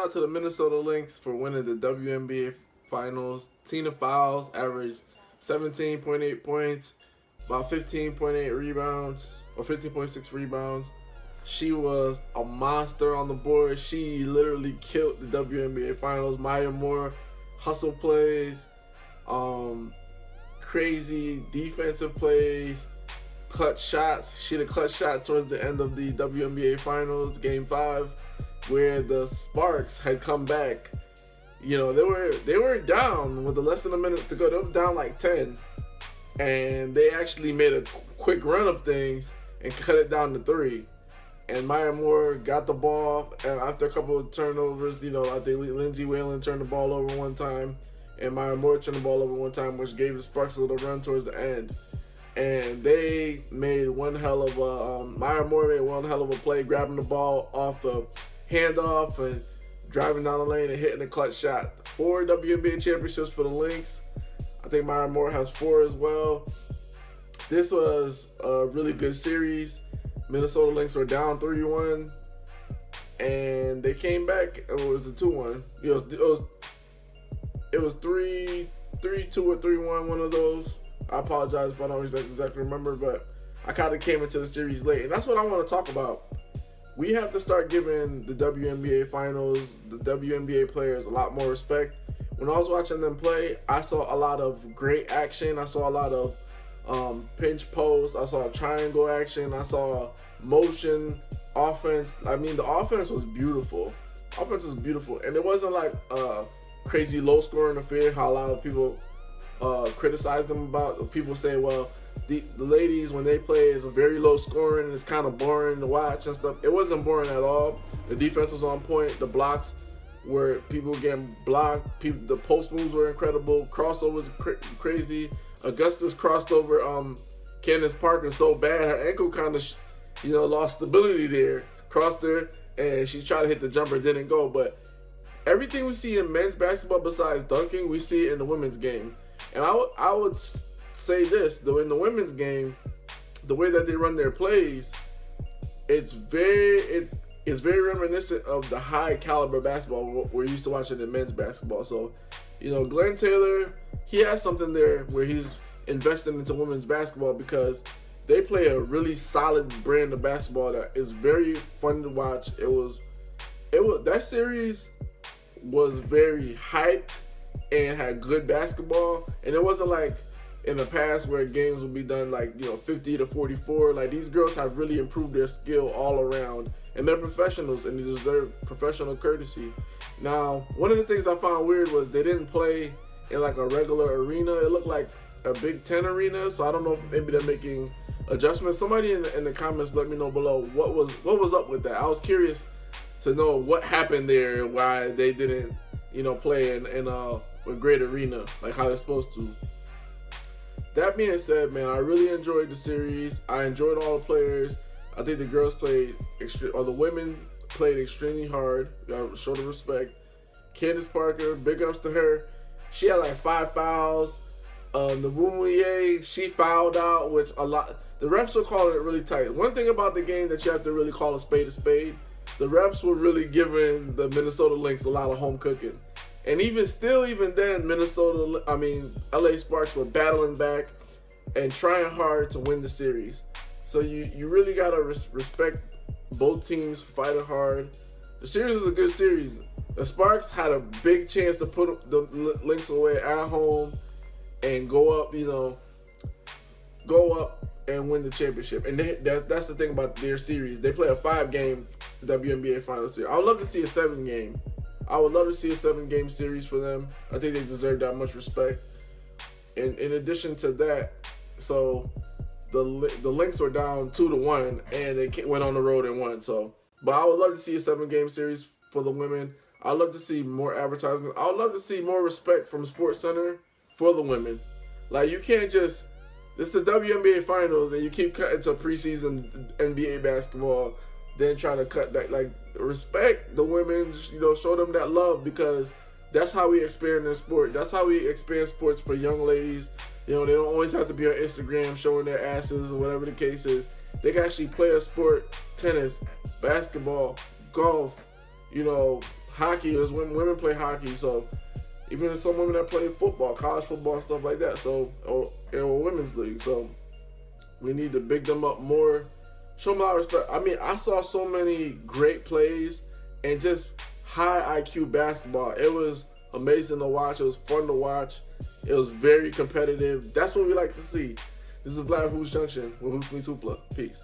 Out to the Minnesota Lynx for winning the WNBA Finals. Tina Fowles averaged 17.8 points, about 15.8 rebounds, or 15.6 rebounds. She was a monster on the board. She literally killed the WNBA Finals. Maya Moore, hustle plays, crazy defensive plays, clutch shots. She had a clutch shot towards the end of the WNBA Finals, Game 5, where the Sparks had come back. You know, they were down with less than a minute to go. They were down like 10, and they actually made a quick run of things and cut it down to 3. And Maya Moore got the ball, and after a couple of turnovers, you know, I think Lindsay Whalen turned the ball over one time, and Maya Moore turned the ball over one time, which gave the Sparks a little run towards the end. And they made one hell of a Maya Moore made one hell of a play, grabbing the ball off the handoff and driving down the lane and hitting a clutch shot. 4 WNBA championships for the Lynx. I think Maya Moore has 4 as well. This was a really good series. Minnesota Lynx were down 3-1, and they came back. It was a 2-1. It was 3-2 or 3-1, one of those. I apologize if I don't exactly remember, but I kind of came into the series late, and that's what I want to talk about. We have to start giving the WNBA Finals, the WNBA players, a lot more respect. When I was watching them play, I saw a lot of great action. I saw a lot of pinch post. I saw triangle action. I saw motion offense. I mean, the offense was beautiful. And it wasn't like a crazy low scoring affair, how a lot of people criticize them about. People say, well, the ladies, when they play, is very low scoring and it's kind of boring to watch and stuff. It wasn't boring at all. The defense was on point. The blocks were people getting blocked. The post moves were incredible. Crossovers crazy. Augustus crossed over Candace Parker so bad her ankle kind of lost stability there. Crossed her and she tried to hit the jumper, didn't go. But everything we see in men's basketball besides dunking, we see it in the women's game. And I would say this, though, in the women's game, the way that they run their plays, it's very reminiscent of the high caliber basketball we're used to watching in men's basketball. So, Glenn Taylor, he has something there where he's investing into women's basketball because they play a really solid brand of basketball that is very fun to watch. It was that series was very hyped and had good basketball, and it wasn't like in the past where games would be done like 50-44. Like, these girls have really improved their skill all around, and they're professionals and they deserve professional courtesy. Now, one of the things I found weird was they didn't play in like a regular arena. It looked like a Big Ten arena, so I don't know if maybe they're making adjustments. Somebody in the comments let me know below what was up with that. I was curious to know what happened there, why they didn't play in a great arena like how they're supposed to. That being said, man, I really enjoyed the series. I enjoyed all the players. I think the girls the women played extremely hard. Gotta show the respect. Candace Parker, big ups to her. She had like 5 fouls. Nabumie, she fouled out, which the refs were calling it really tight. One thing about the game that you have to really call a spade, the refs were really giving the Minnesota Lynx a lot of home cooking. And even then, LA Sparks were battling back and trying hard to win the series. So you really got to respect both teams fighting hard. The series was a good series. The Sparks had a big chance to put the Lynx away at home and go up and win the championship. And that's the thing about their series. They play a 5-game WNBA Finals series. I would love to see a 7-game. I would love to see a 7-game series for them. I think they deserve that much respect. And in addition to that, so the Lynx were down 2-1, and they went on the road and won. So, but I would love to see a 7-game series for the women. I'd love to see more advertisement. I would love to see more respect from SportsCenter for the women. Like, you can't just, it's the WNBA Finals, and you keep cutting to preseason NBA basketball, then trying to cut that. Like, respect the women, show them that love, because that's how we expand their sport. That's how we expand sports for young ladies. They don't always have to be on Instagram showing their asses or whatever the case is. They can actually play a sport, tennis, basketball, golf, hockey. There's women play hockey. So even there's some women that play football, college football, and stuff like that. So or women's league. So we need to big them up more. Show them a lot of respect. I mean, I saw so many great plays and just high IQ basketball. It was amazing to watch. It was fun to watch. It was very competitive. That's what we like to see. This is Vlad Hoops Junction with Hoops Meets Hoopla. Peace.